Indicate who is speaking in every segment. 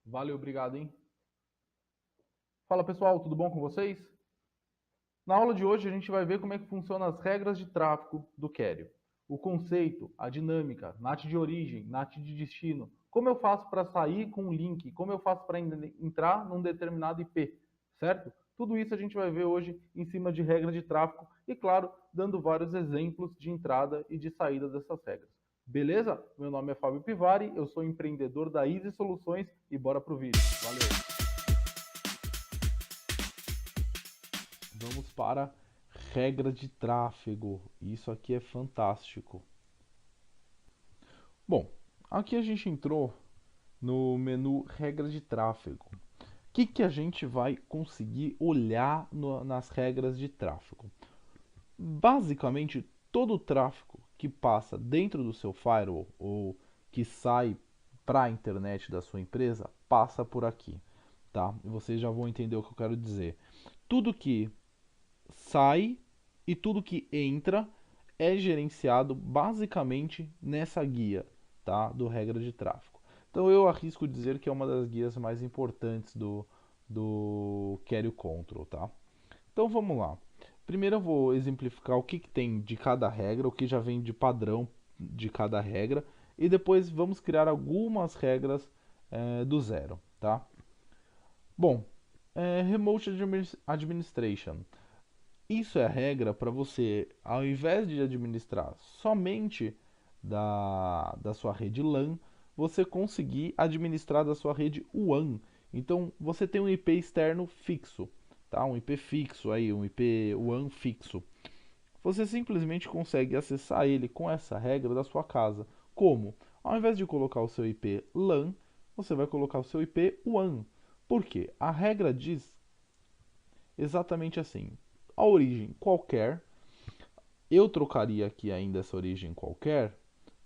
Speaker 1: Valeu, obrigado, hein? Fala pessoal, tudo bom com vocês? Na aula de hoje a gente vai ver como é que funcionam as regras de tráfego do Kerio. O conceito, a dinâmica, NAT de origem, NAT de destino. Como eu faço para sair com um link, como eu faço para entrar num determinado IP, certo? Tudo isso a gente vai ver hoje em cima de regras de tráfego e, claro, dando vários exemplos de entrada e de saída dessas regras. Beleza? Meu nome é Fábio Pivari, eu sou empreendedor da Easy Soluções e bora pro vídeo. Valeu! Vamos para regra de tráfego. Isso aqui é fantástico. Bom, aqui a gente entrou no menu regra de tráfego. O que a gente vai conseguir olhar nas regras de tráfego? Basicamente, todo o tráfego que passa dentro do seu firewall ou que sai para a internet da sua empresa passa por aqui, tá? E vocês já vão entender o que eu quero dizer. Tudo que sai e tudo que entra é gerenciado basicamente nessa guia, tá? Do regra de tráfego. Então eu arrisco dizer que é uma das guias mais importantes do Carry Control, tá? Então vamos lá. Primeiro eu vou exemplificar o que tem de cada regra, o que já vem de padrão de cada regra, e depois vamos criar algumas regras do zero, tá? Bom, Remote Administration. Isso é a regra para você, ao invés de administrar somente da sua rede LAN, você conseguir administrar da sua rede WAN. Então você tem um IP externo fixo, tá? Um IP fixo aí, um IP WAN fixo. Você simplesmente consegue acessar ele com essa regra da sua casa. Como? Ao invés de colocar o seu IP LAN, você vai colocar o seu IP WAN. Por quê? A regra diz exatamente assim: a origem qualquer, eu trocaria aqui ainda essa origem qualquer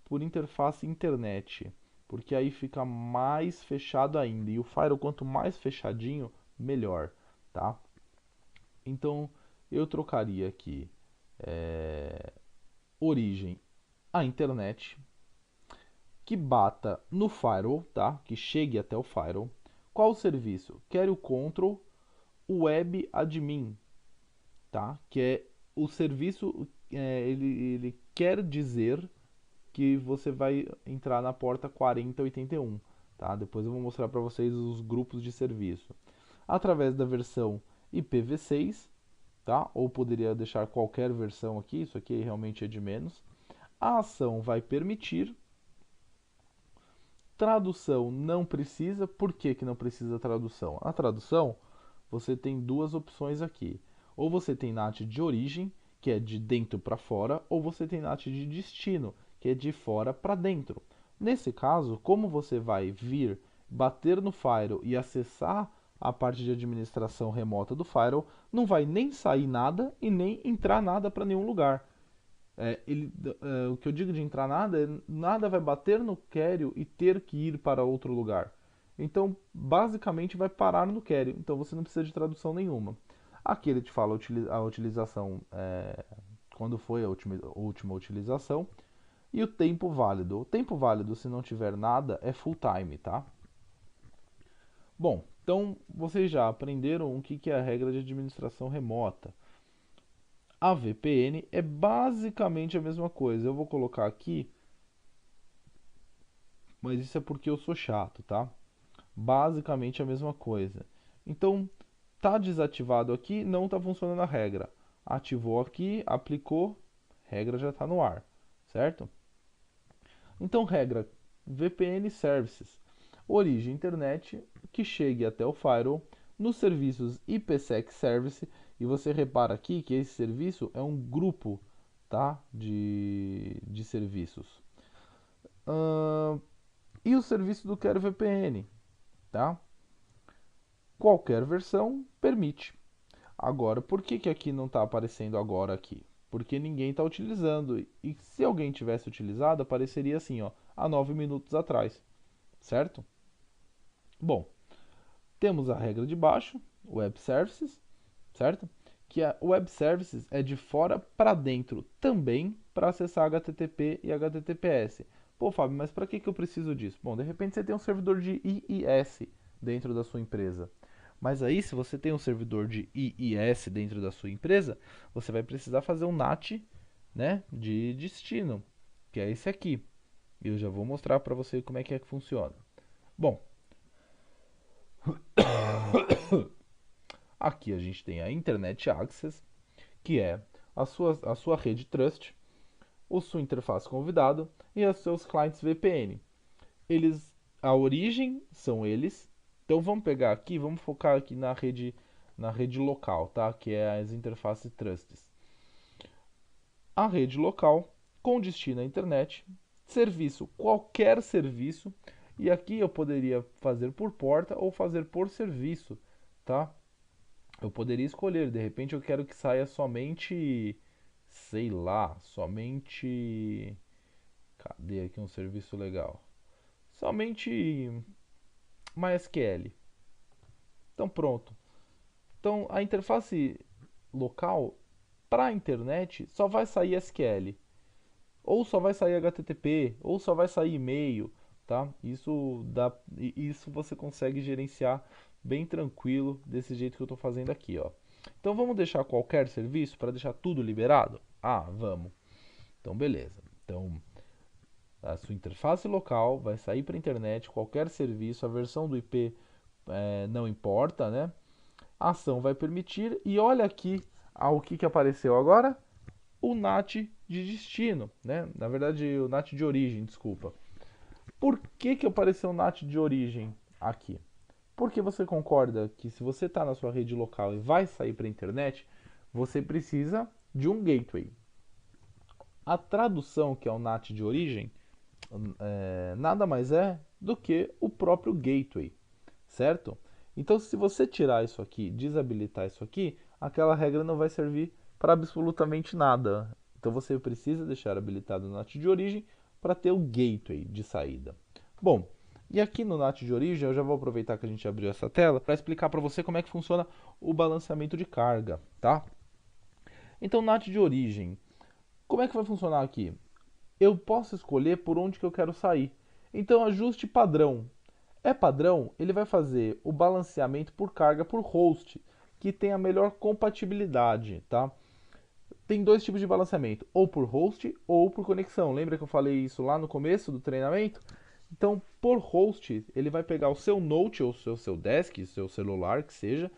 Speaker 1: por interface internet, porque aí fica mais fechado ainda. E o firewall, quanto mais fechadinho, melhor, tá? Então eu trocaria aqui origem a internet, que bata no firewall, tá? Que chegue até o firewall. Qual o serviço? Quero o control web admin, tá? Que é o serviço, ele quer dizer que você vai entrar na porta 4081, tá? Depois eu vou mostrar para vocês os grupos de serviço. Através da versão IPv6, tá? Ou poderia deixar qualquer versão aqui, isso aqui realmente é de menos. A ação vai permitir. Tradução não precisa. Por que não precisa tradução? A tradução, você tem duas opções aqui. Ou você tem NAT de origem, que é de dentro para fora, ou você tem NAT de destino, que é de fora para dentro. Nesse caso, como você vai vir, bater no firewall e acessar a parte de administração remota do firewall, não vai nem sair nada e nem entrar nada para nenhum lugar. O que eu digo de entrar nada é nada vai bater no carry e ter que ir para outro lugar. Então, basicamente, vai parar no carry. Então, você não precisa de tradução nenhuma. Aqui ele te fala a utilização, quando foi a última utilização, e o tempo válido. O tempo válido, se não tiver nada, é full time, tá? Bom, então vocês já aprenderam o que é a regra de administração remota. A VPN é basicamente a mesma coisa. Eu vou colocar aqui, mas isso é porque eu sou chato, tá? Basicamente a mesma coisa. Então, tá desativado aqui, não está funcionando a regra. Ativou aqui, aplicou, regra já está no ar, certo? Então, regra VPN Services. Origem internet que chegue até o firewall nos serviços IPsec Service. E você repara aqui que esse serviço é um grupo, tá? De serviços. E o serviço do Quero VPN, tá? Qualquer versão permite. Agora, por que aqui não está aparecendo agora aqui? Porque ninguém está utilizando. E se alguém tivesse utilizado, apareceria assim, ó, há 9 minutos atrás, certo? Bom, temos a regra de baixo, Web Services, certo? Que a Web Services é de fora para dentro também para acessar HTTP e HTTPS. Pô, Fábio, mas para que eu preciso disso? Bom, de repente você tem um servidor de IIS, dentro da sua empresa. Mas aí, se você tem um servidor de IIS dentro da sua empresa, você vai precisar fazer um NAT, né, de destino, que é esse aqui. Eu já vou mostrar para você como é que funciona. Bom, aqui a gente tem a Internet Access, que é a sua rede Trust, a sua interface convidado e os seus clientes VPN. A origem são eles. Então vamos pegar aqui, vamos focar aqui na rede local, tá? Que é as interfaces Trusts. A rede local com destino à internet, serviço, qualquer serviço, e aqui eu poderia fazer por porta ou fazer por serviço, tá? Eu poderia escolher, de repente eu quero que saia somente, sei lá, somente. Cadê aqui um serviço legal? Somente MySQL. Então pronto. Então a interface local para a internet só vai sair SQL, ou só vai sair HTTP, ou só vai sair e-mail, tá? Isso você consegue gerenciar bem tranquilo desse jeito que eu estou fazendo aqui, ó. Então vamos deixar qualquer serviço para deixar tudo liberado? Ah, vamos. Então beleza. Então a sua interface local vai sair para a internet, qualquer serviço, a versão do IP não importa, né? A ação vai permitir, e olha aqui o que apareceu agora, o NAT de destino, né? Na verdade, o NAT de origem, desculpa. Por que apareceu o NAT de origem aqui? Porque você concorda que se você está na sua rede local e vai sair para a internet, você precisa de um gateway. A tradução, que é o NAT de origem, nada mais é do que o próprio gateway, certo? Então, se você tirar isso aqui, desabilitar isso aqui, aquela regra não vai servir para absolutamente nada. Então, você precisa deixar habilitado o NAT de origem para ter o gateway de saída. Bom, e aqui no NAT de origem, eu já vou aproveitar que a gente abriu essa tela para explicar para você como é que funciona o balanceamento de carga, tá? Então, NAT de origem, como é que vai funcionar aqui? Eu posso escolher por onde que eu quero sair. Então, ajuste padrão. É padrão, ele vai fazer o balanceamento por carga por host, que tem a melhor compatibilidade, tá? Tem dois tipos de balanceamento, ou por host ou por conexão. Lembra que eu falei isso lá no começo do treinamento? Então, por host, ele vai pegar o seu Note ou o seu desk, seu celular, que seja,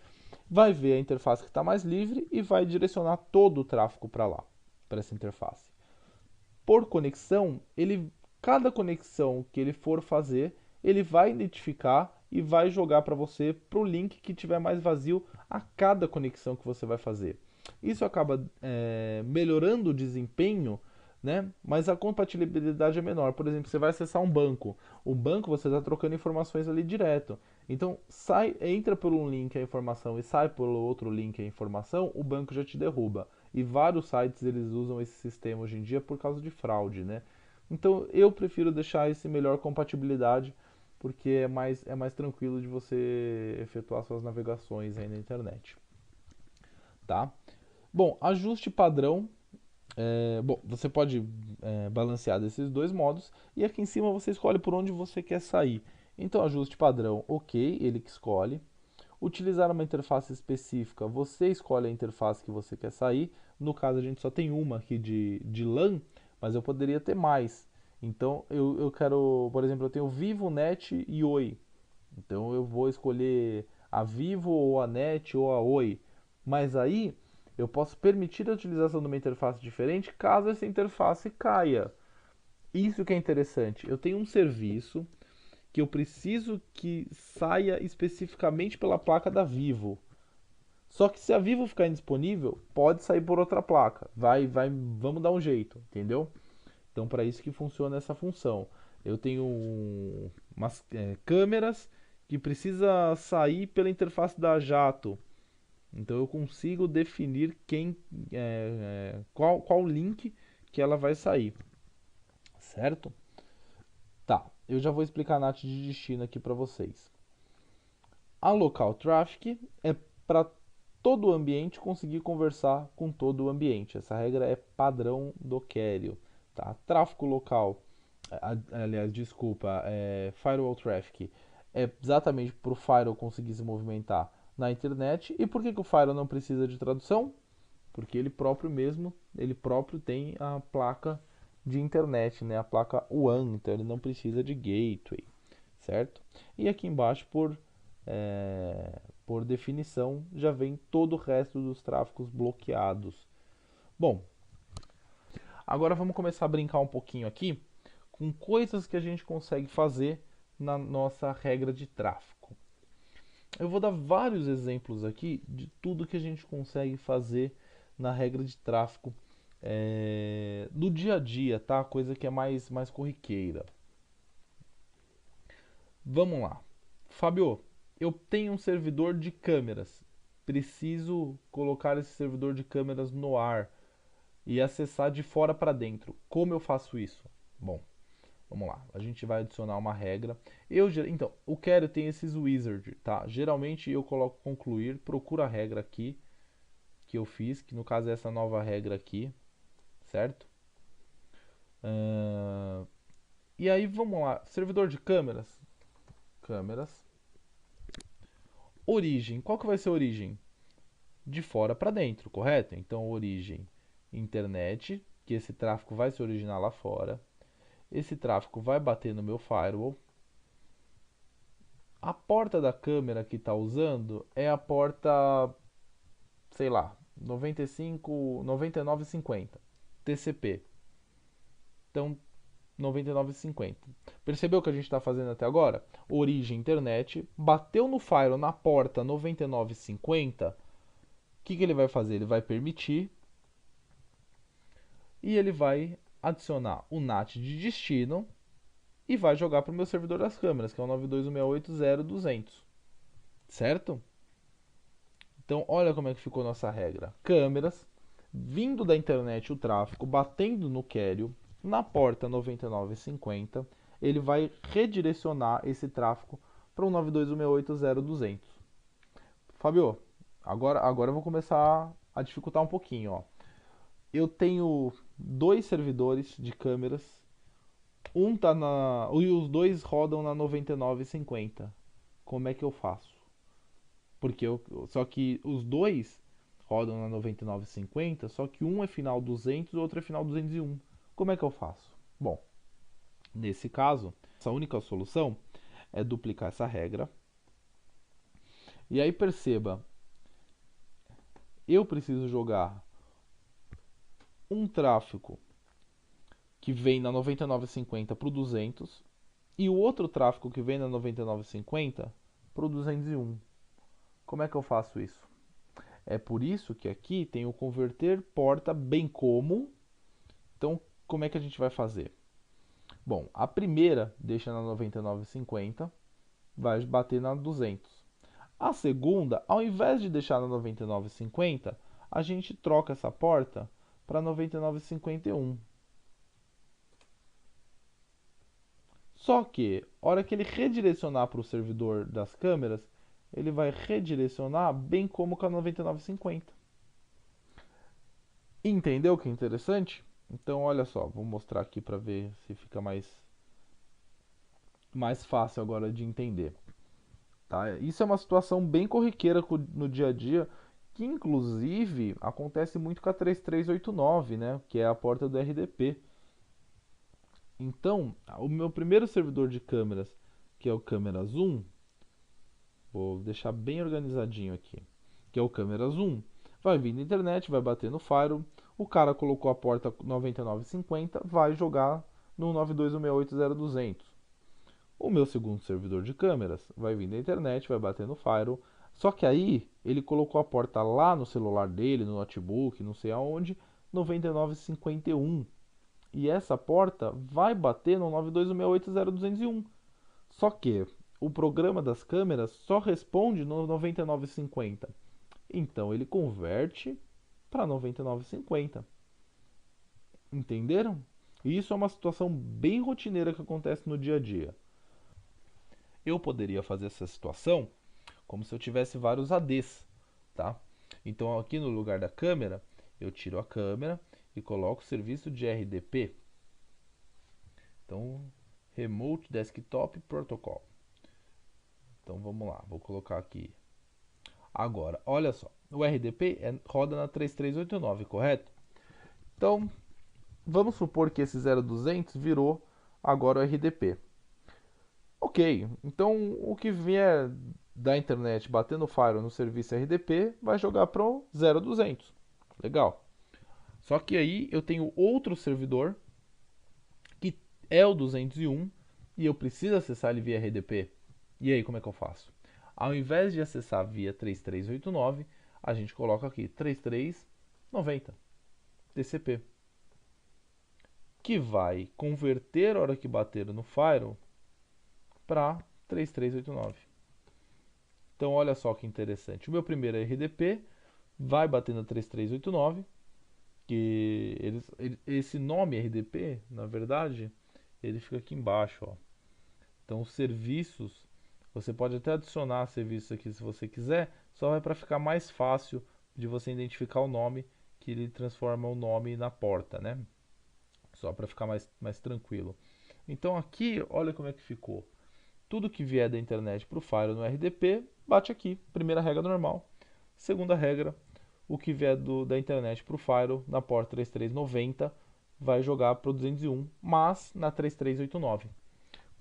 Speaker 1: vai ver a interface que está mais livre e vai direcionar todo o tráfego para lá, para essa interface. Por conexão, cada conexão que ele for fazer, ele vai identificar e vai jogar para você para o link que tiver mais vazio a cada conexão que você vai fazer. Isso acaba melhorando o desempenho, né? Mas a compatibilidade é menor. Por exemplo, você vai acessar um banco. O banco você está trocando informações ali direto. Então, entra por um link a informação e sai pelo outro link a informação, o banco já te derruba. E vários sites eles usam esse sistema hoje em dia por causa de fraude, né? Então eu prefiro deixar esse melhor compatibilidade porque é mais tranquilo de você efetuar suas navegações aí na internet, tá? Bom, ajuste padrão. Bom, você pode balancear desses dois modos e aqui em cima você escolhe por onde você quer sair. Então ajuste padrão, ok, ele que escolhe. Utilizar uma interface específica, você escolhe a interface que você quer sair. No caso, a gente só tem uma aqui de LAN, mas eu poderia ter mais. Então, eu quero, por exemplo, eu tenho Vivo, Net e Oi. Então, eu vou escolher a Vivo, ou a Net, ou a Oi. Mas aí, eu posso permitir a utilização de uma interface diferente caso essa interface caia. Isso que é interessante. Eu tenho um serviço que eu preciso que saia especificamente pela placa da Vivo. Só que se a Vivo ficar indisponível, pode sair por outra placa. Vamos dar um jeito, entendeu? Então, para isso que funciona essa função. Eu tenho umas câmeras que precisa sair pela interface da Jato. Então, eu consigo definir qual link que ela vai sair, certo? Tá, eu já vou explicar a NAT de destino aqui para vocês. A local traffic é para todo o ambiente conseguir conversar com todo o ambiente. Essa regra é padrão do Kerio. Tá? Tráfego local, aliás, desculpa, firewall traffic É exatamente para o Firewall conseguir se movimentar na internet. E por que o Firewall não precisa de tradução? Porque ele próprio tem a placa de internet, né? A placa WAN, então ele não precisa de gateway, certo? E aqui embaixo, por definição, já vem todo o resto dos tráfegos bloqueados. Bom, agora vamos começar a brincar um pouquinho aqui com coisas que a gente consegue fazer na nossa regra de tráfego. Eu vou dar vários exemplos aqui de tudo que a gente consegue fazer na regra de tráfego do dia a dia, tá? Coisa que é mais corriqueira. Vamos lá. Fábio, eu tenho um servidor de câmeras. Preciso colocar esse servidor de câmeras no ar e acessar de fora para dentro. Como eu faço isso? Bom, vamos lá. A gente vai adicionar uma regra. Então, o quero tem esses wizard, tá? Geralmente eu coloco concluir, procuro a regra aqui que eu fiz, que no caso é essa nova regra aqui, certo? E aí vamos lá, servidor de câmeras, origem. Qual que vai ser a origem? De fora para dentro, correto? Então origem internet, que esse tráfego vai se originar lá fora. Esse tráfego vai bater no meu firewall. A porta da câmera que está usando é a porta, sei lá, 95, 9950 TCP. Então 99,50. Percebeu o que a gente está fazendo até agora? Origem internet, bateu no firewall na porta 99,50. O que ele vai fazer? Ele vai permitir e ele vai adicionar o NAT de destino e vai jogar para o meu servidor das câmeras, que é o 92.168.0.200. Certo? Então, olha como é que ficou nossa regra. Câmeras, vindo da internet o tráfego, batendo no carrier, na porta 9950, ele vai redirecionar esse tráfego para o 92.168.0.200. Fabio, agora eu vou começar a dificultar um pouquinho. Ó. Eu tenho dois servidores de câmeras, e os dois rodam na 9950. Como é que eu faço? Só que os dois rodam na 9950, só que um é final 200 e o outro é final 201. Como é que eu faço? Bom, nesse caso, essa única solução é duplicar essa regra. E aí perceba, eu preciso jogar um tráfego que vem na 9950 para o 200 e o outro tráfego que vem na 9950 para o 201. Como é que eu faço isso? É por isso que aqui tem o converter porta bem como. Então, como é que a gente vai fazer? Bom, a primeira deixa na 99,50, vai bater na 200. A segunda, ao invés de deixar na 99,50, a gente troca essa porta para 99,51. Só que, a hora que ele redirecionar para o servidor das câmeras, ele vai redirecionar bem como com a 99,50. Entendeu o que é interessante? Então, olha só, vou mostrar aqui para ver se fica mais fácil agora de entender. Tá? Isso é uma situação bem corriqueira no dia a dia, que inclusive acontece muito com a 3389, né? Que é a porta do RDP. Então, o meu primeiro servidor de câmeras, que é o câmera Zoom, vou deixar bem organizadinho aqui, que é o câmera Zoom, vai vir na internet, vai bater no firewall, o cara colocou a porta 9950, vai jogar no 92.168.0.200. O meu segundo servidor de câmeras vai vir da internet, vai bater no firewall. Só que aí ele colocou a porta lá no celular dele, no notebook, não sei aonde, 9951. E essa porta vai bater no 92.168.0.201. Só que o programa das câmeras só responde no 9950. Então ele converte para 9950. Entenderam? E isso é uma situação bem rotineira que acontece no dia a dia. Eu poderia fazer essa situação como se eu tivesse vários ADs, tá? Então aqui no lugar da câmera, eu tiro a câmera e coloco o serviço de RDP. Então, Remote Desktop Protocol. Então vamos lá, vou colocar aqui. Agora, olha só, o RDP roda na 3389, correto? Então, vamos supor que esse 0200 virou agora o RDP. Ok, então o que vier da internet batendo no Firewall no serviço RDP vai jogar para o 0200. Legal. Só que aí eu tenho outro servidor que é o 201 e eu preciso acessar ele via RDP. E aí como é que eu faço? Ao invés de acessar via 3389, a gente coloca aqui 3390 TCP, que vai converter a hora que bater no Firewall para 3389. Então olha só que interessante. O meu primeiro RDP vai bater no 3389, que esse nome RDP, na verdade, ele fica aqui embaixo, ó. Então os serviços, você pode até adicionar serviços aqui se você quiser, só é para ficar mais fácil de você identificar o nome, que ele transforma o nome na porta, né? Só para ficar mais tranquilo. Então aqui, olha como é que ficou. Tudo que vier da internet para o Firewall no RDP, bate aqui. Primeira regra normal. Segunda regra, o que vier da internet para o Firewall na porta 3390 vai jogar para o 201, mas na 3389.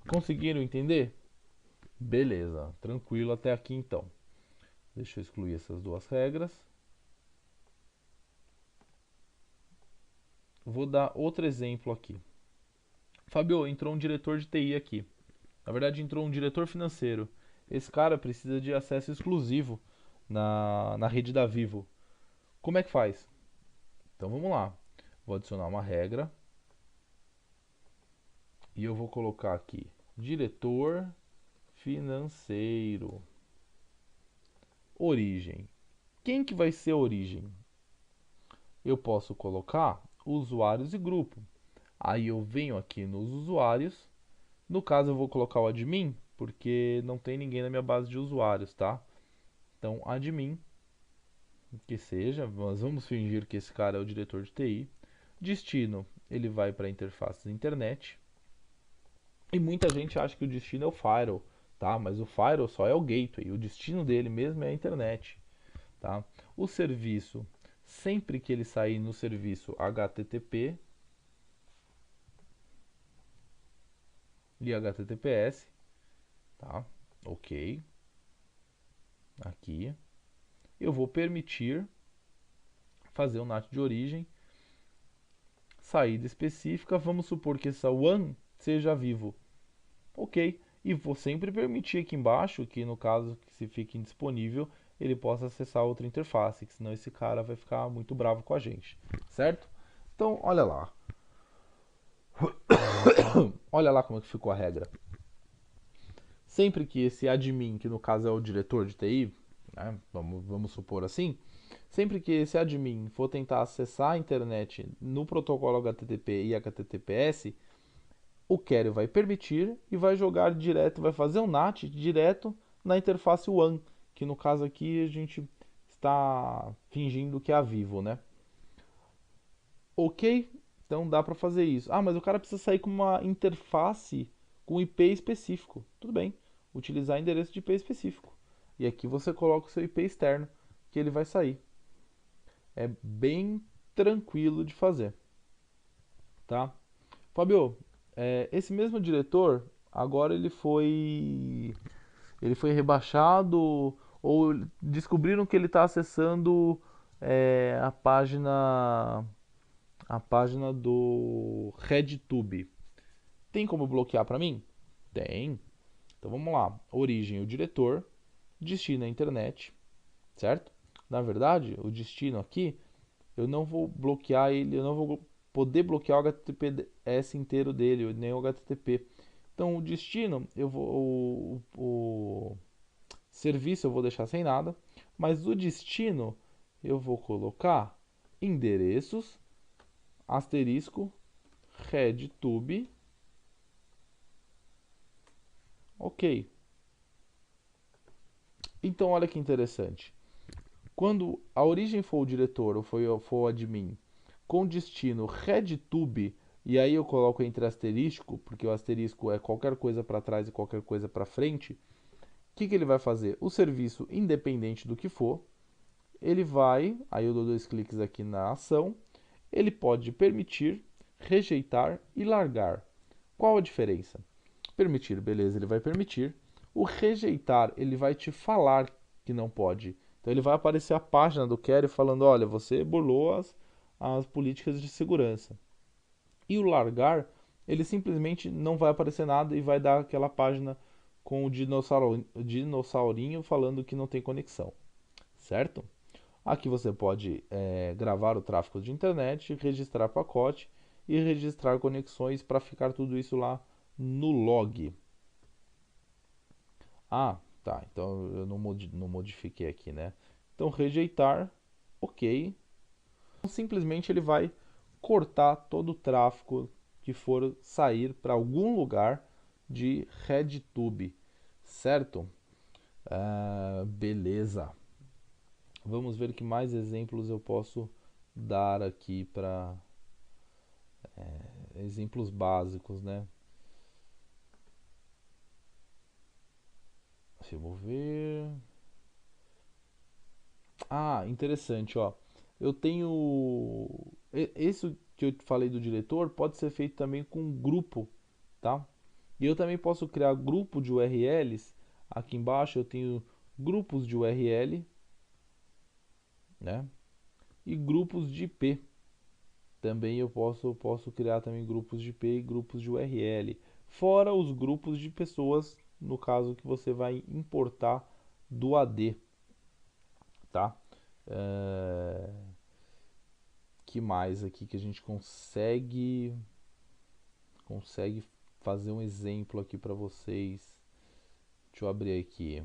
Speaker 1: Conseguiram entender? Beleza, tranquilo até aqui então. Deixa eu excluir essas duas regras. Vou dar outro exemplo aqui. Fabio, entrou um diretor de TI aqui. Na verdade, entrou um diretor financeiro. Esse cara precisa de acesso exclusivo na rede da Vivo. Como é que faz? Então vamos lá. Vou adicionar uma regra. E eu vou colocar aqui diretor financeiro. Origem. Quem que vai ser a origem? Eu posso colocar usuários e grupo. Aí eu venho aqui nos usuários. No caso eu vou colocar o admin, porque não tem ninguém na minha base de usuários, tá? Então admin, que seja, mas vamos fingir que esse cara é o diretor de TI. Destino, ele vai para a interface da internet. E muita gente acha que o destino é o firewall, tá? Mas o firewall só é o gateway, o destino dele mesmo é a internet, tá? O serviço, sempre que ele sair no serviço HTTP e HTTPS, tá? Ok. Aqui eu vou permitir fazer um NAT de origem, saída específica, vamos supor que essa one seja vivo. Ok, e vou sempre permitir aqui embaixo que no caso que se fique indisponível, ele possa acessar outra interface, que senão esse cara vai ficar muito bravo com a gente, certo? Então, olha lá. Olha lá como é que ficou a regra. Sempre que esse admin, que no caso é o diretor de TI, né, vamos supor assim, sempre que esse admin for tentar acessar a internet no protocolo HTTP e HTTPS, o carrier vai permitir e vai jogar direto, vai fazer um NAT direto na interface WAN, que no caso aqui a gente está fingindo que é a Vivo, né? Ok, então dá para fazer isso. Ah, mas o cara precisa sair com uma interface com IP específico. Tudo bem, utilizar endereço de IP específico. E aqui você coloca o seu IP externo, que ele vai sair. É bem tranquilo de fazer, tá? Fabio, esse mesmo diretor, agora ele foi rebaixado ou descobriram que ele está acessando a página do RedTube. Tem como bloquear para mim? Tem. Então vamos lá. Origem, o diretor. Destino, a internet. Certo? Na verdade, o destino aqui, eu não vou bloquear ele, eu não vou poder bloquear o HTTPS inteiro dele, nem o HTTP. Então o destino, o serviço eu vou deixar sem nada, mas o destino eu vou colocar endereços, asterisco, RedTube, ok. Então olha que interessante. Quando a origem for o diretor ou for o admin com destino RedTube, e aí eu coloco entre asterisco, porque o asterisco é qualquer coisa para trás e qualquer coisa para frente, que ele vai fazer? O serviço, independente do que for, ele vai, aí eu dou dois cliques aqui na ação, ele pode permitir, rejeitar e largar. Qual a diferença? Permitir, beleza, ele vai permitir. O rejeitar, ele vai te falar que não pode. Então ele vai aparecer a página do Query falando, olha, você burlou as políticas de segurança. E o largar, ele simplesmente não vai aparecer nada e vai dar aquela página com o dinossaurinho falando que não tem conexão, certo? Aqui você pode gravar o tráfego de internet, registrar pacote e registrar conexões para ficar tudo isso lá no log. Ah, tá. Então eu não modifiquei aqui, né? Então rejeitar, ok. Simplesmente ele vai cortar todo o tráfego que for sair para algum lugar de RedTube, certo? Beleza. Vamos ver que mais exemplos eu posso dar aqui para exemplos básicos, né? Deixa eu ver. Ah, interessante, ó. Eu tenho. Esse que eu falei do diretor pode ser feito também com um grupo, tá? E eu também posso criar grupo de URLs. Aqui embaixo eu tenho grupos de URL, né? E grupos de IP. Também eu posso criar também grupos de IP e grupos de URL. Fora os grupos de pessoas, no caso que você vai importar do AD, tá? É, que mais aqui que a gente consegue fazer um exemplo aqui para vocês. Deixa eu abrir aqui.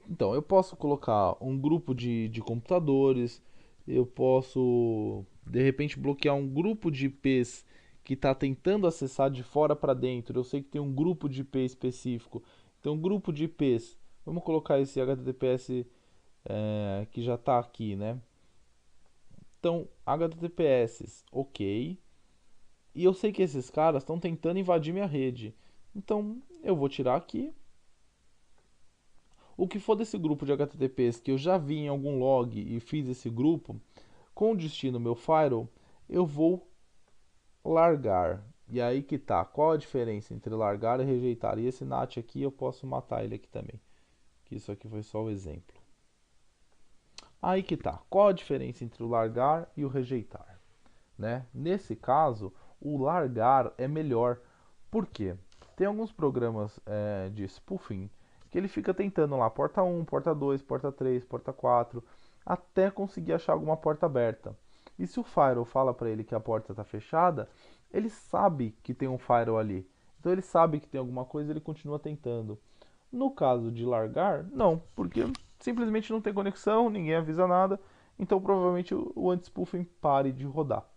Speaker 1: Então, eu posso colocar um grupo de computadores, eu posso de repente bloquear um grupo de IPs que está tentando acessar de fora para dentro. Eu sei que tem um grupo de IP específico. Então, um grupo de IPs, vamos colocar esse HTTPS que já está aqui, né? Então, HTTPS, ok. E eu sei que esses caras estão tentando invadir minha rede. Então, eu vou tirar aqui. O que for desse grupo de HTTPs que eu já vi em algum log e fiz esse grupo, com o destino meu firewall, eu vou largar. E aí que tá. Qual a diferença entre largar e rejeitar? E esse NAT aqui eu posso matar ele aqui também. Que isso aqui foi só o exemplo. Aí que tá. Qual a diferença entre o largar e o rejeitar? Né? Nesse caso, o largar é melhor. Por quê? Tem alguns programas de spoofing que ele fica tentando lá porta 1, porta 2, porta 3, porta 4, até conseguir achar alguma porta aberta. E se o firewall fala para ele que a porta está fechada, ele sabe que tem um firewall ali. Então ele sabe que tem alguma coisa e ele continua tentando. No caso de largar, não, porque simplesmente não tem conexão, ninguém avisa nada, então provavelmente o anti-spoofing pare de rodar.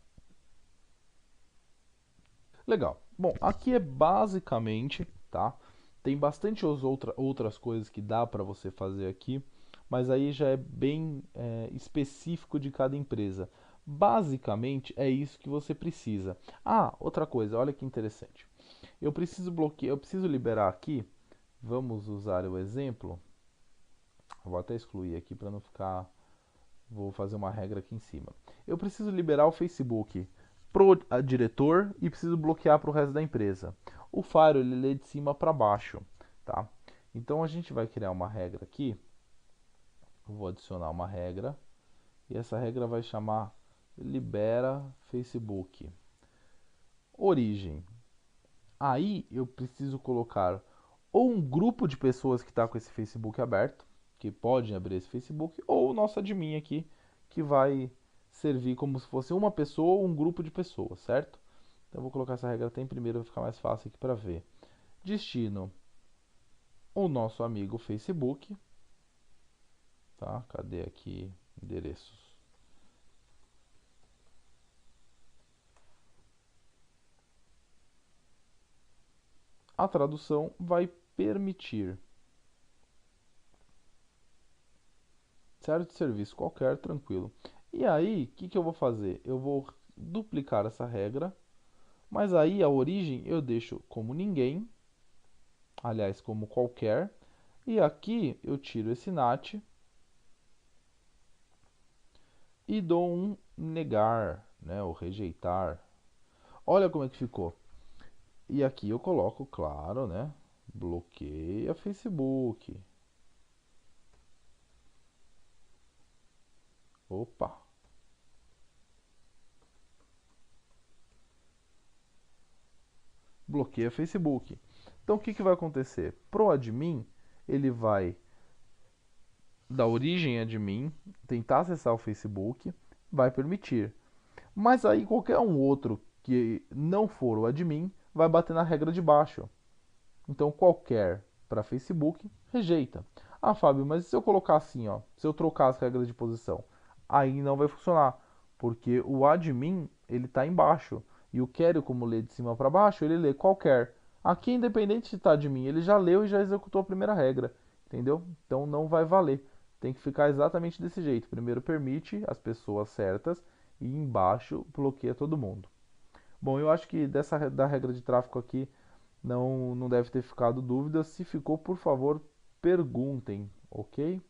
Speaker 1: Legal. Bom, aqui é basicamente, tá? Tem bastante outras coisas que dá para você fazer aqui, mas aí já é bem específico de cada empresa. Basicamente é isso que você precisa. Ah, outra coisa, olha que interessante. Eu preciso bloquear, eu preciso liberar aqui. Vamos usar o exemplo. Vou até excluir aqui para não ficar. Vou fazer uma regra aqui em cima. Eu preciso liberar o Facebook pro diretor e preciso bloquear para o resto da empresa. O Fire ele lê de cima para baixo, tá? Então a gente vai criar uma regra aqui. Eu vou adicionar uma regra e essa regra vai chamar libera Facebook. Origem. Aí eu preciso colocar ou um grupo de pessoas que está com esse Facebook aberto, que podem abrir esse Facebook, ou o nosso admin aqui, que vai servir como se fosse uma pessoa ou um grupo de pessoas, certo? Então eu vou colocar essa regra até em primeiro, vai ficar mais fácil aqui para ver. Destino, o nosso amigo Facebook, tá? Cadê aqui endereços? A tradução vai permitir certo serviço qualquer, tranquilo. E aí, o que eu vou fazer? Eu vou duplicar essa regra, mas aí a origem eu deixo como ninguém, aliás, como qualquer, E aqui eu tiro esse NAT e dou um negar, né, ou rejeitar. Olha como é que ficou. E aqui eu coloco, claro, né, bloqueia Facebook. Opa, bloqueia Facebook. Então o que que vai acontecer? Pro admin, ele vai dar origem a admin, tentar acessar o Facebook, vai permitir. Mas aí qualquer um outro que não for o admin vai bater na regra de baixo. Então qualquer para Facebook rejeita. Ah, Fábio, mas se eu colocar assim, ó, se eu trocar as regras de posição, aí não vai funcionar, porque o admin ele está embaixo e o query como lê de cima para baixo, ele lê qualquer. Aqui independente se está admin, ele já leu e já executou a primeira regra, entendeu? Então não vai valer. Tem que ficar exatamente desse jeito. Primeiro permite as pessoas certas e embaixo bloqueia todo mundo. Bom, eu acho que da regra de tráfego aqui não deve ter ficado dúvida. Se ficou, por favor, perguntem, ok?